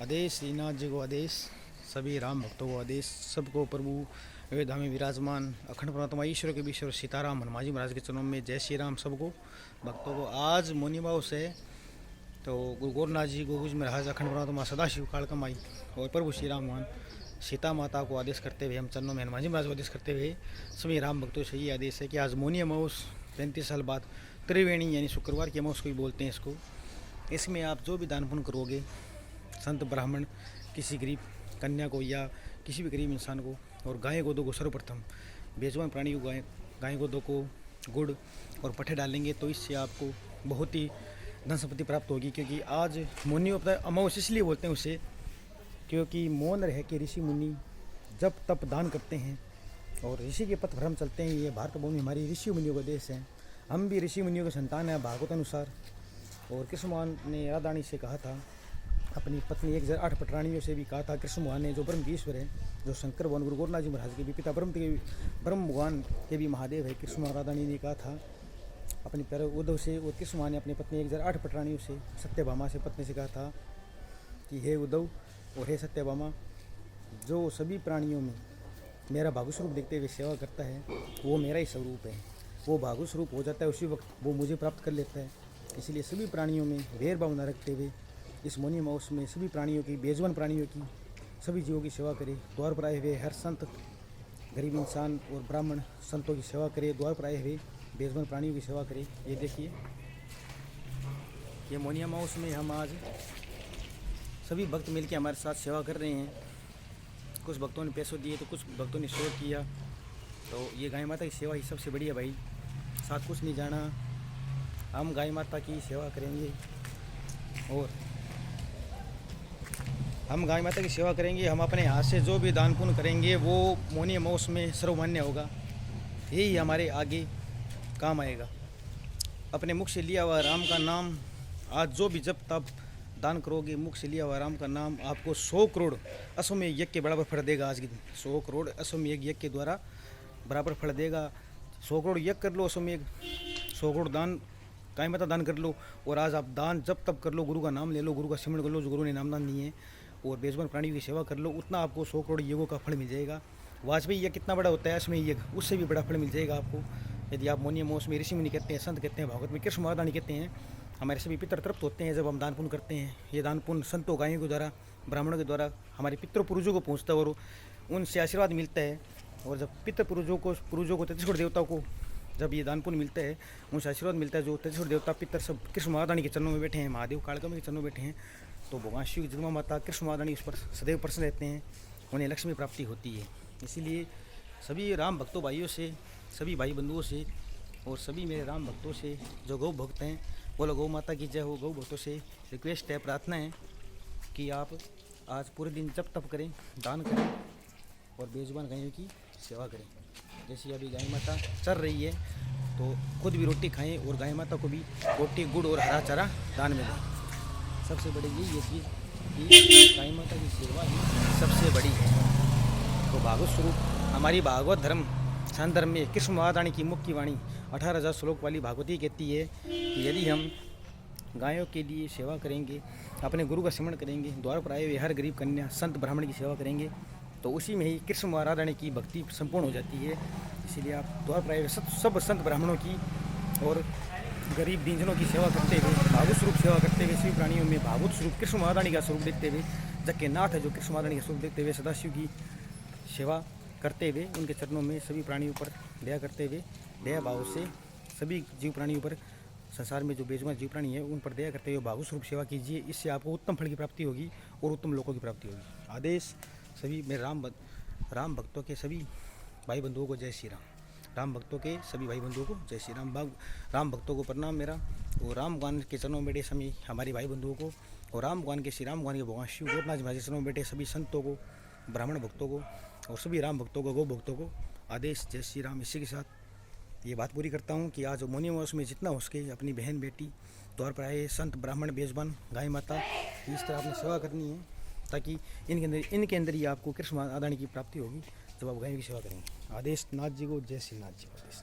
आदेश श्रीनाथ जी को आदेश, सभी राम भक्तों को आदेश, सबको प्रभु अयोध्या में विराजमान अखंड परमात्मा ईश्वर के ईश्वर सीताराम हनुमान जी महाराज के चरणों में जय श्री राम। सबको भक्तों को आज मोनिबाव से तो गुरु गोरखनाथ जी गोगुज महाराज अखंड परमात्मा सदाशिव कालकमाई और प्रभु श्री राम भगवान सीता माता को आदेश करते हुए हम चरणों में हनुमान जी महाराज को आदेश करते हुए सभी राम भक्तों से ये आदेश है कि आज मोनी अमावस 35 साल बाद त्रिवेणी यानी शुक्रवार की अमावस को भी बोलते हैं इसको। इसमें आप जो भी दान पुण्य करोगे, संत ब्राह्मण किसी गरीब कन्या को या किसी भी गरीब इंसान को, और गाय गोदों को सर्वप्रथम बेजुबान प्राणी को गाय गोदों को गुड़ और पट्टे डालेंगे तो इससे आपको बहुत ही धन संपत्ति प्राप्त होगी। क्योंकि आज मुनि अमावस इसलिए बोलते हैं उसे क्योंकि मौन रह के ऋषि मुनि जब तप दान करते हैं और ऋषि के पथ पर हम चलते हैं। ये भारत भूमि हमारी ऋषि मुनियों का देश है, हम भी ऋषि मुनियों की संतान हैं भागवत अनुसार। और कृष्ण भगवान ने राधारानी से कहा था, अपनी पत्नी 1008 पटरानियों से भी कहा था। कृष्ण भगवान ने जो ब्रह्म की ईश्वर है, जो शंकर भगवान गुरु गोरखनाथ जी महाराज के भी पिता ब्रह्म भगवान के भी महादेव है, कृष्ण राधारानी ने कहा था अपनी प्यारे उद्धव से। और कृष्ण भगवान ने अपनी पत्नी 1008 पटरानियों से सत्यभामा से पत्नी से कहा था कि हे उद्धव और हे सत्यभामा, जो सभी प्राणियों में मेरा भागु स्वरूप देखते हुए सेवा करता है वो मेरा ही स्वरूप है। वो भागु स्वरूप हो जाता है उसी वक्त वो मुझे प्राप्त कर लेता है। इसलिए सभी प्राणियों में भेदभाव न रखते हुए इस मोनी अमावस में सभी प्राणियों की, बेजुबान प्राणियों की, सभी जीवों की सेवा करें। द्वार पर आए हुए हर संत, गरीब इंसान और ब्राह्मण संतों की सेवा करें। द्वार पर आए हुए बेजुबान प्राणियों की सेवा करें। ये देखिए, ये मोनी अमावस में हम आज सभी भक्त मिलकर हमारे साथ सेवा कर रहे हैं। कुछ भक्तों ने पैसों दिए तो कुछ भक्तों ने शेयर किया। तो ये गाय माता की सेवा ही सबसे बड़ी है भाई, साथ कुछ नहीं जाना। हम गाय माता की सेवा करेंगे और हम गाय माता की सेवा करेंगे। हम अपने हाथ से जो भी दान पुण्य करेंगे वो मोनी अमावस में सर्वमान्य होगा, यही हमारे आगे काम आएगा। अपने मुख से लिया हुआ राम का नाम आज जो भी जब तब दान करोगे, मुख से लिया हुआ राम का नाम आपको 100 करोड़ अश्वमेध यज्ञ के बराबर फल देगा। आज के दिन 100 करोड़ अश्वमेध यज्ञ के द्वारा बराबर फल देगा। 100 करोड़ यज्ञ कर लो अश्वमेध, 100 करोड़ दान गाय माता दान कर लो। और आज आप दान जब तब कर लो, गुरु का नाम ले लो, गुरु का सिमरण कर लो जो गुरु ने नामदान दिए है, और बेजुबान प्राणियों की सेवा कर लो। उतना आपको 100 करोड़ यज्ञों का फल मिल जाएगा। वाजपेयी यज्ञ कितना बड़ा होता है, इसमें यज्ञ उससे भी बड़ा फल मिल जाएगा आपको। यदि आप मोनी अमावस में ऋषि मुनि कहते हैं, संत कहते हैं, भागवत में कृष्ण महारानी कहते हैं, हमारे सभी पितर तृप्त होते हैं जब हम दान पुण्य करते हैं। ये दान पुण्य संतों गायों के द्वारा, ब्राह्मणों के द्वारा हमारे पितृ पूर्वजों को पहुँचता है और उनसे आशीर्वाद मिलता है। और जब पितृ पूर्वजों को 33 देवताओं को जब ये दान पुण्य मिलता है, उनसे आशीर्वाद मिलता है। जो 33 देवता पितर सब कृष्ण महारानी के चरणों में बैठे हैं, महादेव कालका के चरणों में बैठे हैं, तो भगवान शिव की जन्मा माता कृष्ण महारानी उस पर सदैव प्रसन्न रहते हैं, उन्हें लक्ष्मी प्राप्ति होती है। इसीलिए सभी राम भक्तों भाइयों से, सभी भाई बंधुओं से और सभी मेरे राम भक्तों से जो गौ भक्त हैं, वो लोग गौ माता की जय हो। गौ भक्तों से रिक्वेस्ट है, प्रार्थना है कि आप आज पूरे दिन जप तप करें, दान करें और बेजुबान गायों की सेवा करें। जैसे अभी गाय माता चल रही है तो खुद भी रोटी खाएं और गाय माता को भी रोटी, गुड़ और हरा चारा दान में दें। सबसे बड़ी ये चीज़ कि गाय माता की सेवा ही सबसे बड़ी है। तो भागवत स्वरूप हमारी भागवत धर्म सान धर्म में कृष्ण महारानी की मुख की वाणी 18,000 श्लोक वाली भागवती कहती है कि यदि हम गायों के लिए सेवा करेंगे, अपने गुरु का स्मरण करेंगे, द्वार पर आए हुए हर गरीब कन्या संत ब्राह्मण की सेवा करेंगे तो उसी में ही कृष्ण महारानी की भक्ति संपूर्ण हो जाती है। इसीलिए आप द्वार पर आए हुए सब संत ब्राह्मणों की और गरीब दीनजनों की सेवा करते हुए, भागवत स्वरूप सेवा करते हुए, सभी प्राणियों में भागवत स्वरूप कृष्ण महारानी का स्वरूप देखते हुए, जग के नाथ है जो कृष्ण महारानी का स्वरूप देखते हुए सदाशिव की सेवा करते हुए, उनके चरणों में सभी प्राणियों पर दया करते हुए, दया भाव से सभी जीव प्राणियों पर, संसार में जो बेजुबान जीव प्राणी है उन पर दया करते हुए भागवत स्वरूप सेवा कीजिए। इससे आपको उत्तम फल की प्राप्ति होगी और उत्तम लोगों की प्राप्ति होगी। आदेश सभी मेरे राम भक्तों के सभी भाई बंधुओं को जय श्री राम। राम भक्तों के सभी भाई बंधुओं को जय श्री राम। राम भक्तों को प्रणाम मेरा, और राम भगवान के चरणों में बैठे सभी हमारे भाई बंधुओं को, और राम भगवान के श्री राम भगवान के भगवान शिव गोरखनाथ जी महाराज के चरणों में बैठे सभी संतों को, ब्राह्मण भक्तों को और सभी राम भक्तों को, गौ भक्तों को आदेश जय श्री राम। इसी के साथ ये बात पूरी करता हूँ कि आज मोनी अमावस में जितना हो सके अपनी बहन बेटी, द्वार पर आए संत ब्राह्मण बेजुबान गाय माता इस तरह आपने सेवा करनी है, ताकि इनके अंदर ही आपको कृष्ण महारानी की प्राप्ति होगी जब आप गायों की सेवा करेंगे। आदेश नाथ जी को जय श्री नाथ जी को आदेश।